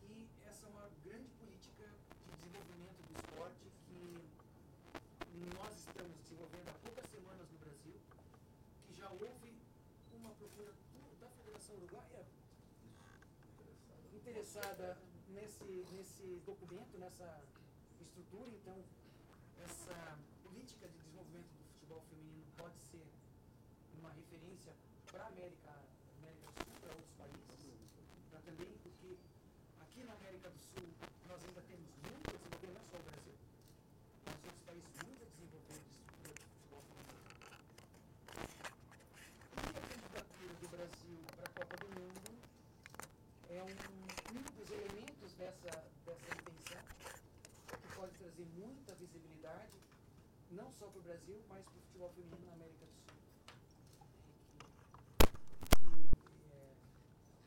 E essa é uma grande política de desenvolvimento do esporte que nós estamos desenvolvendo há poucas semanas no Brasil, que já houve uma procura da Federação Uruguaia interessada nesse documento, nessa estrutura. Então, essa política de desenvolvimento do futebol feminino pode ser uma referência para a América do Sul, para outros países, para também, porque aqui na América do Sul nós ainda temos muito a desenvolver, não só o Brasil, mas outros países muito a desenvolver de estrutura do futebol feminino. E a candidatura do Brasil para a Copa do Mundo é um dos elementos dessa intenção, que pode trazer muita visibilidade, não só para o Brasil, mas para o futebol feminino na América do Sul.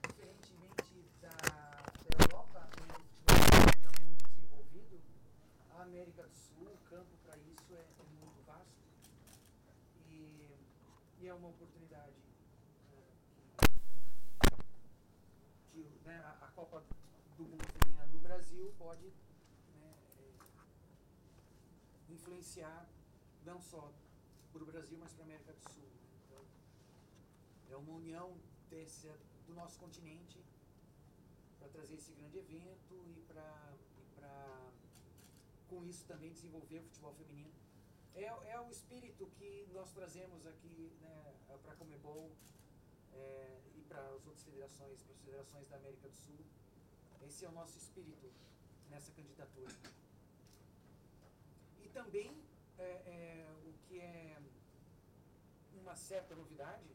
Diferentemente da Europa, onde o futebol feminino está muito desenvolvido, a América do Sul, o campo para isso é muito vasto e é uma oportunidade que a Copa do Mundo Feminina no Brasil pode influenciar não só para o Brasil, mas para a América do Sul. Então, é uma união do nosso continente para trazer esse grande evento e para com isso também desenvolver o futebol feminino. É o espírito que nós trazemos aqui, né, para a Conmebol e para as outras federações, para as federações da América do Sul. Esse é o nosso espírito nessa candidatura. E também o que é uma certa novidade,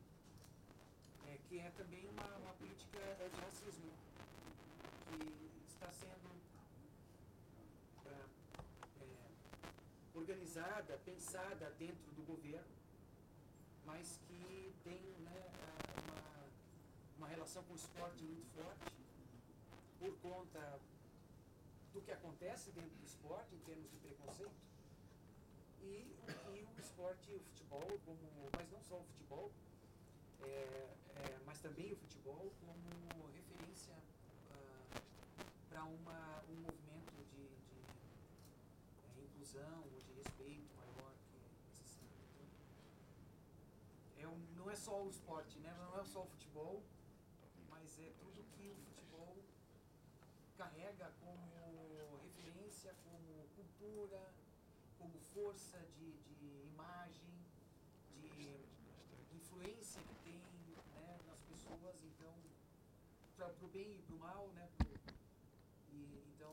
que é também uma política de racismo, que está sendo organizada, pensada dentro do governo, mas que tem uma relação com o esporte muito forte, por conta do que acontece dentro do esporte, em termos de preconceito, E o esporte, o futebol, mas não só o futebol, mas também o futebol como referência para um movimento de inclusão ou de respeito maior que necessário. Então, não é só o esporte, né? Não é só o futebol, mas é tudo que o futebol carrega como referência, como cultura, como força de imagem, de influência que tem, né, nas pessoas, então, para o bem e para o mal, né? Então,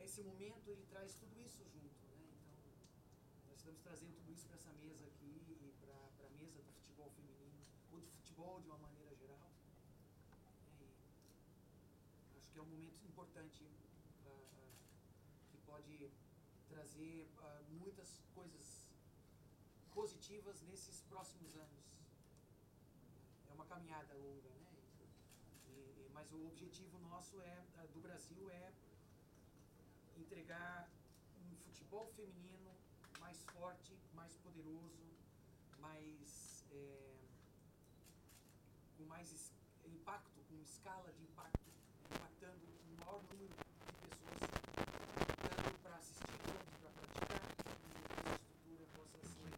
esse momento ele traz tudo isso junto, né? Então, nós estamos trazendo tudo isso para essa mesa aqui e para a mesa do futebol feminino, ou do futebol de uma maneira geral. E acho que é um momento importante que pode trazer muitas coisas positivas nesses próximos anos. É uma caminhada longa, né? Mas o objetivo nosso do Brasil é entregar um futebol feminino mais forte, mais poderoso, com mais impacto, com escala de impacto, impactando o maior número de pessoas, tanto para assistir quanto para praticar, e que a estrutura possa ser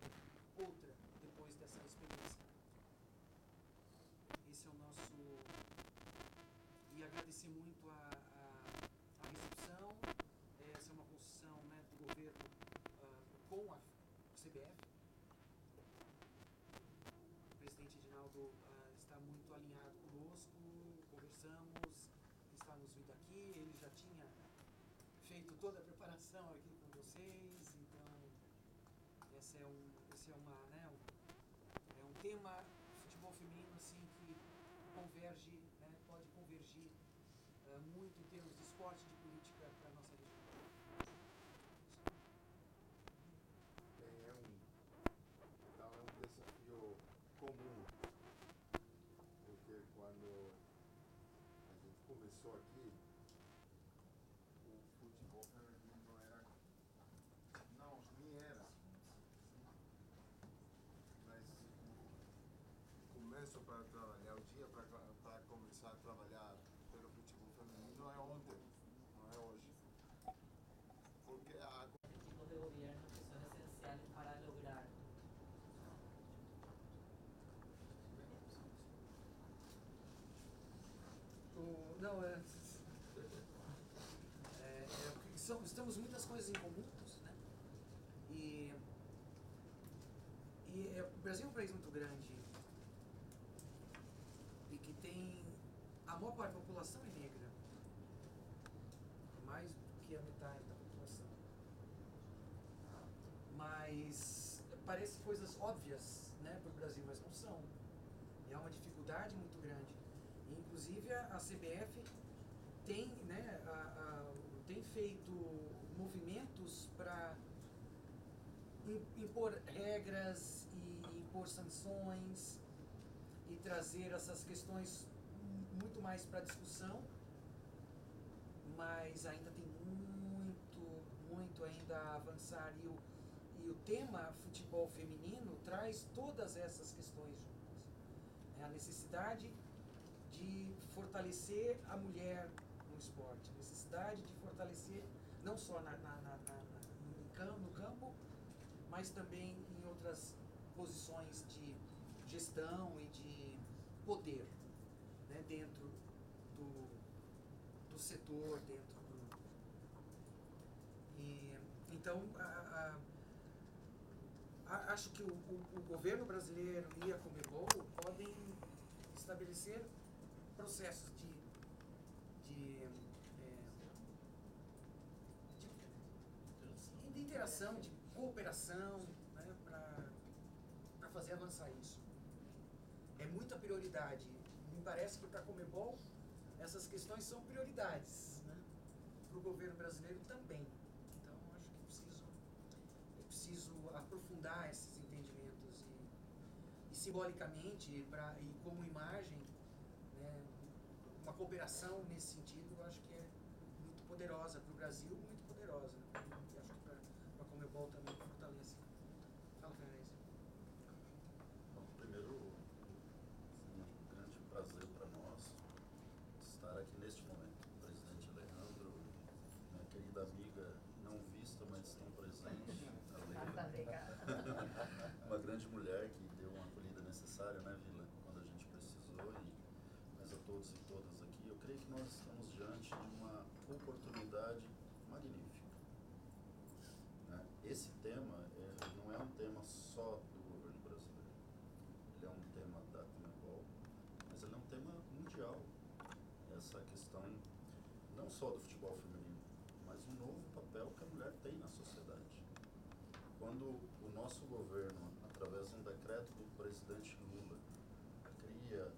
outra depois dessa experiência. Esse é o nosso... E agradecer muito a recepção. Essa é uma construção, né, do governo com a CBF. O presidente Edinaldo está muito alinhado conosco, conversamos, estamos vindo aqui, ele já tinha feito toda a preparação aqui com vocês, então esse é um tema, futebol feminino, assim, que converge, né, pode convergir muito em termos de esporte e de política para a nossa região. É um desafio comum, porque quando a gente começou aqui, o futebol feminino não era, nem era, mas o começo para trabalhar, o dia para começar a trabalhar pelo futebol feminino é ontem, não é hoje. Porque a objetivos de gobierno que son esenciales para lograr. Estamos muitas coisas em comuns, né? E o Brasil é um país muito grande e que tem a maior parte da população é negra, mais do que a metade da população. Mas parecem coisas óbvias, né, para o Brasil, mas não são. E há uma dificuldade muito grande. E, inclusive a CBF tem, né, tem feito movimentos para impor regras e impor sanções e trazer essas questões muito mais para discussão, mas ainda tem muito ainda a avançar, e o tema futebol feminino traz todas essas questões juntas. A necessidade de fortalecer a mulher no esporte, a necessidade de fortalecer não só no campo, mas também em outras posições de gestão e de poder, né, dentro do setor, dentro do... Então, acho que o governo brasileiro e a Conmebol podem estabelecer processos de interação, de cooperação, né, para fazer avançar isso. É muita prioridade. Me parece que para a Conmebol essas questões são prioridades, né? Para o governo brasileiro também. Então, acho que é preciso aprofundar esses entendimentos e simbolicamente e como imagem, né, uma cooperação nesse sentido, eu acho que é muito poderosa para o Brasil, muito poderosa vitoriosa. E acho que para a Conmebol também fortalece. Fala, Fernandes. Bom, primeiro, um grande prazer para nós estar aqui neste momento. O presidente Alejandro, minha querida amiga, não vista, mas tão presente, a Leila. Uma grande mulher que deu uma acolhida necessária, né, Vila, quando a gente precisou, mas a todos e todas aqui, eu creio que nós estamos diante de uma oportunidade magnífica. Né? Esse tema não é um tema só do governo brasileiro, ele é um tema da Conmebol, mas ele é um tema mundial. Essa questão não só do futebol feminino, mas um novo papel que a mulher tem na sociedade. Quando o nosso governo, através de um decreto do presidente Lula, cria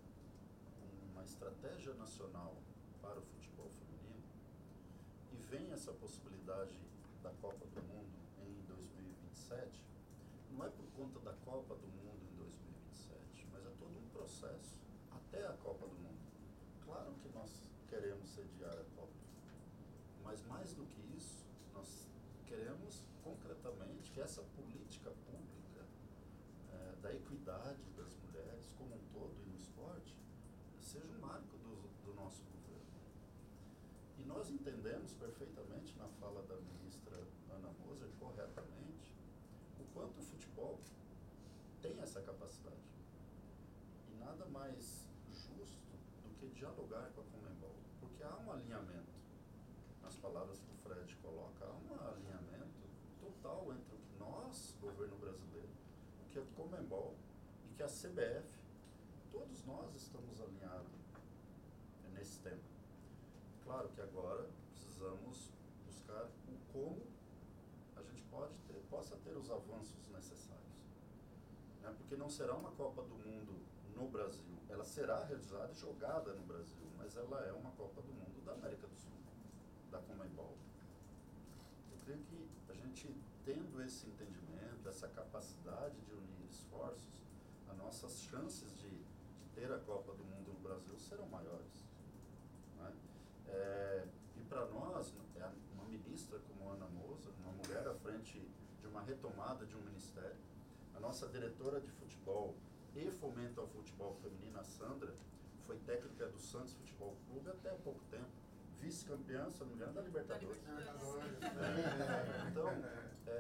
uma estratégia nacional para o futebol feminino e vem essa possibilidade da Copa do Mundo em 2027, não é por conta da Copa do Mundo em 2027, mas é todo um processo até a Copa do Mundo. Claro que nós queremos sediar a Copa, mas mais do que isso, nós queremos concretamente que essa política pública da equidade das mulheres como um todo e no esporte seja um marco do nosso governo. E nós entendemos perfeitamente na fala da ministra Ana Moser, corretamente, o quanto o futebol tem essa capacidade. E nada mais justo do que dialogar com a Conmebol, porque há um alinhamento, nas palavras que o Fred coloca, há um alinhamento total entre o que nós, governo brasileiro, o que a Conmebol e que a CBF, todos nós estamos alinhados nesse tema. Claro que agora precisamos buscar o como a gente possa ter os avanços necessários. Né? Porque não será uma Copa do Mundo no Brasil, ela será realizada e jogada no Brasil, mas ela é uma Copa do Mundo da América do Sul, da Conmebol. Eu creio que a gente, tendo esse entendimento, essa capacidade de unir esforços, as nossas chances de ter a Copa do Mundo no Brasil serão maiores. Né? E para nós, uma ministra como Ana Moser, uma mulher à frente de uma retomada de um ministério, a nossa diretora de futebol e fomento ao futebol feminino, a Sandra, foi técnica do Santos Futebol Clube até há pouco tempo, vice-campeã, se não me engano, da Libertadores. Então,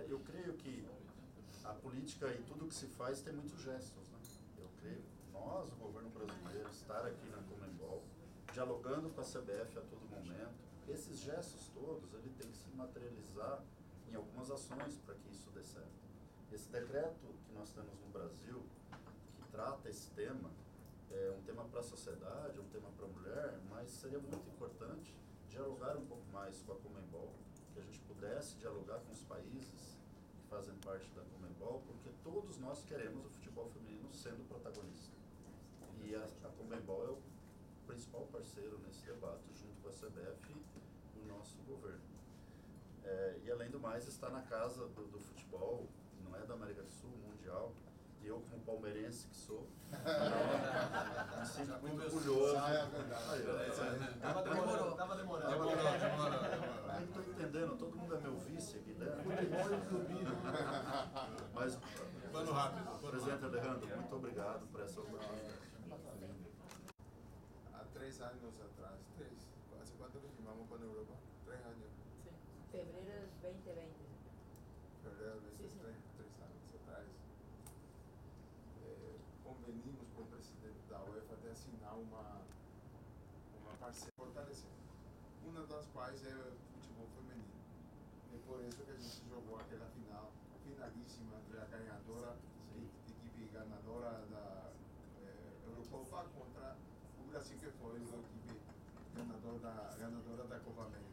eu creio que a política e tudo que se faz tem muitos gestos. Né? Eu creio que nós, o governo brasileiro, estar aqui na Conmebol, dialogando com a CBF a todo momento, esses gestos todos, ele tem que se materializar em algumas ações para que isso dê certo. Esse decreto que nós temos no Brasil, que trata esse tema, é um tema para a sociedade, um tema para a mulher, mas seria muito importante dialogar um pouco mais com a Conmebol, que a gente pudesse dialogar com os países que fazem parte da Conmebol, porque todos nós queremos o futebol feminino sendo protagonista. E a Conmebol é o principal parceiro nesse debate, junto com a CBF e o nosso governo. E além do mais, está na casa do futebol, não é da América do Sul, mundial. E eu, como palmeirense que sou, me sinto muito orgulhoso. Tava demorando. Eu estou entendendo, todo mundo é meu vice aqui dentro. Mas, presidente Alejandro, muito obrigado por essa oportunidade. Há 3 anos atrás, ¿hace cuánto que firmamos con Europa? 3 años. Sí. Febrero del 2020. Febrero del 2020, Sí, sí. 3 anos atrás. Convenimos com o presidente da UEFA de assinar uma parceria fortalecendo. Uma das quais é o futebol feminino. E por isso que a gente jogou aquela finalíssima entre a ganhadora, equipe ganadora da Eurocopa contra o Brasil, que foi a equipe ganadora da Copa América.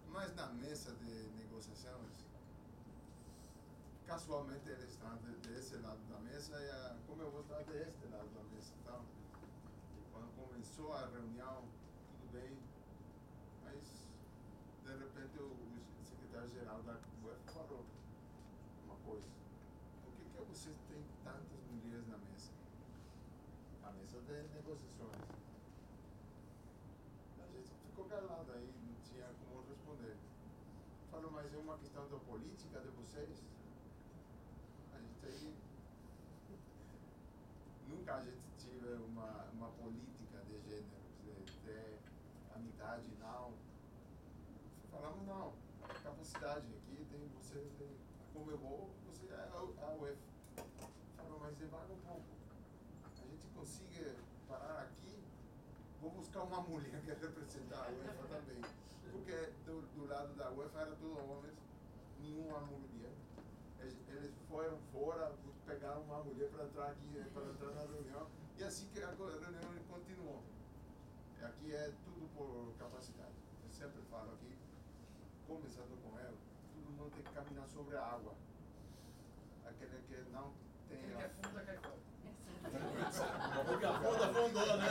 Mas na mesa de negociações, casualmente eles estão desse lado da mesa e a Conmebol está deste lado da mesa. Então, quando começou a reunião, tudo bem, mas de repente o secretário-geral da UEFA falou uma coisa: por que vocês têm tantas mulheres na mesa? A mesa de negociações. A gente ficou calado aí, não tinha como responder. Falou, mas mas é uma questão da política de vocês. A gente aí... Nunca a gente tive uma política de gênero, de amizade, não. Falamos, não, capacidade aqui, tem você, tem a Conmebol, você é a UEFA. Falamos, mas devaga um pouco. A gente consiga parar aqui, vou buscar uma mulher que representar a UEFA também. Porque do lado da UEFA era tudo homens, nenhuma mulher. Eles foram fora, pegaram uma mulher para entrar aqui, para entrar na reunião, e assim que a reunião continuou. Aqui é tudo por capacidade. Eu sempre falo aqui, começando com ela, todo mundo tem que caminhar sobre a água. Aquele que não tem... Aquele que afunda, cai fora. Porque afundou, né?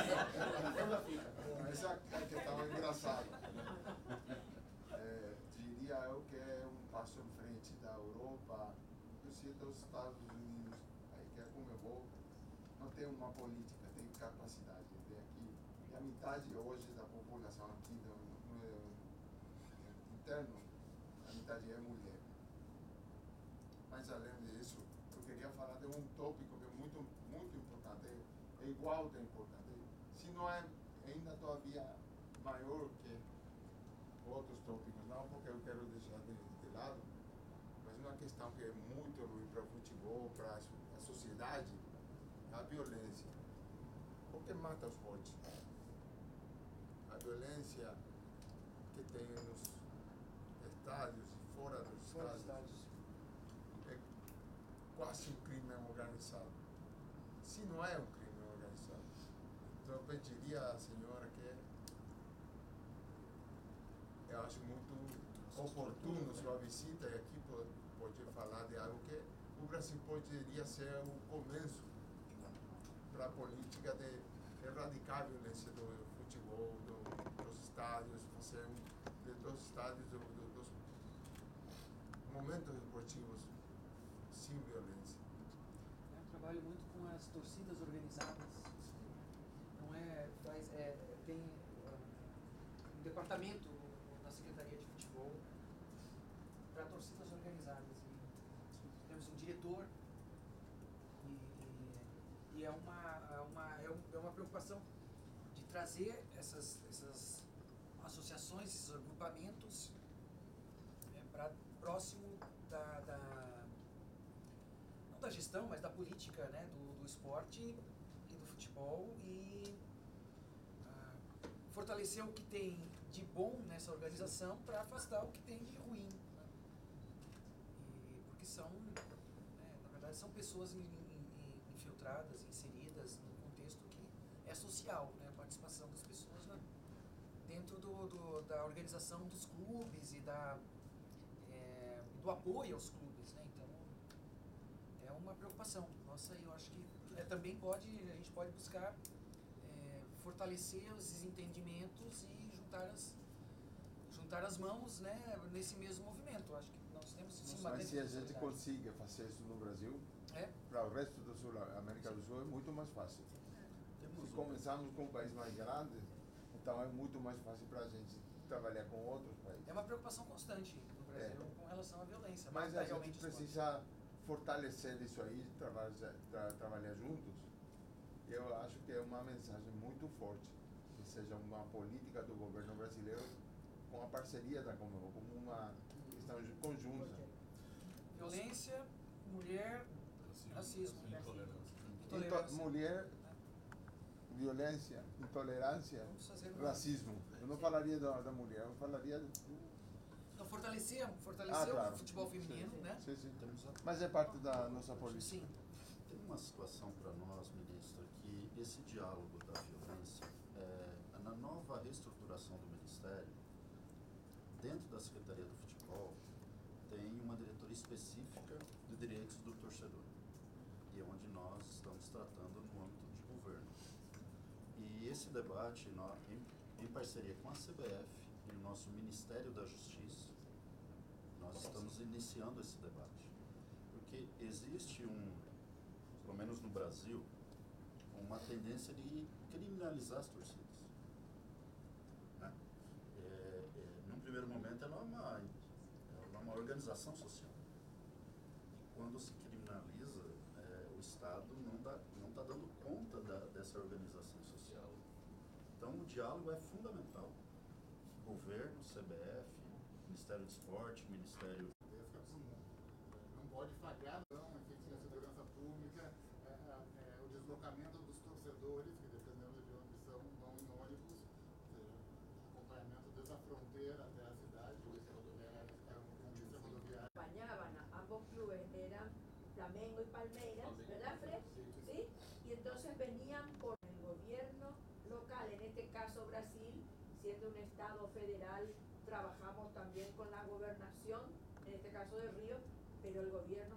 Afunda fica. Essa é a questão engraçada. Diria eu que é um passo em frente da Europa, inclusive dos Estados Unidos, aí que é como eu vou, não tem uma política, tem capacidade. Tem aqui, e a metade hoje da população aqui no interno, a metade é mulher. Mas além disso, eu queria falar de um tópico que é muito, muito importante, é igual de importante, se não é ainda todavia maior que outros tópicos, não porque eu quero deixar de lado, mas uma questão que é muito ruim para o futebol, para a sociedade, é a violência. O que mata os fortes? A violência que tem nos estádios e fora dos estádios é quase um crime organizado. Se não é um crime organizado, então eu pediria à senhora que eu acho muito oportuno sua visita e aqui pode falar de algo que o Brasil poderia ser o começo para a política de erradicar a violência do futebol, dos estádios, fazer dos estádios, dos momentos esportivos sem violência. Eu trabalho muito com as torcidas organizadas. Não tem um departamento na Secretaria de Futebol para torcidas organizadas. E temos um diretor e é uma preocupação de trazer essas associações, esses agrupamentos para próximo não da gestão, mas da política, né, do esporte e do futebol e fortalecer o que tem de bom nessa organização para afastar o que tem de ruim. Porque na verdade são pessoas infiltradas, inseridas num contexto que é social, né, a participação das pessoas dentro da organização dos clubes e do apoio aos clubes, né? Então é uma preocupação nossa e eu acho que também a gente pode buscar fortalecer esses entendimentos e juntar as mãos, né, nesse mesmo movimento. Eu acho que nós temos sim uma... Mas se a gente consiga fazer isso no Brasil, para o resto da América do Sul é muito mais fácil. Se começarmos com um país mais grande, então é muito mais fácil para a gente trabalhar com outros países. É uma preocupação constante no Brasil com relação à violência. Mas a gente precisa fortalecer isso aí, trabalhar juntos. Eu acho que é uma mensagem muito forte, que seja uma política do governo brasileiro com a parceria da Conmebol, como uma questão conjunta. Violência, mulher, racismo, intolerância. Mulher, violência, intolerância, racismo. Eu não falaria da mulher, eu falaria... Então, fortalecer claro. O futebol feminino, sim, né? Sim. Mas é parte da nossa política. Sim. Tem uma situação para nós, ministro, que esse diálogo da violência, na nova reestruturação do Ministério, dentro da Secretaria do Futebol, tem uma diretoria específica de direitos do torcedor, e é onde nós estamos tratando no âmbito de governo. E esse debate, em parceria com a CBF e o nosso Ministério da Justiça, nós estamos iniciando esse debate. Porque existe pelo menos no Brasil, uma tendência de criminalizar as torcidas. Num primeiro momento, ela é uma organização social. E quando se criminaliza, o Estado não está dando conta dessa organização social. Então, o diálogo é fundamental. Governo, CBF, Ministério do Esporte, Ministério... Não pode falhar, não, efetiva segurança pública, o deslocamento dos torcedores, que dependendo de onde são, vão em ônibus, ou seja, acompanhamento desde a fronteira até a cidade, polícia rodoviária. Acompañaban a ambos clubes, eran Flamengo y Palmeiras, ¿verdad, Fred? ¿Sí? Y entonces venían por el gobierno local, en este caso Brasil, siendo un estado federal, trabajamos también con la gobernación, en este caso de Río, pero el gobierno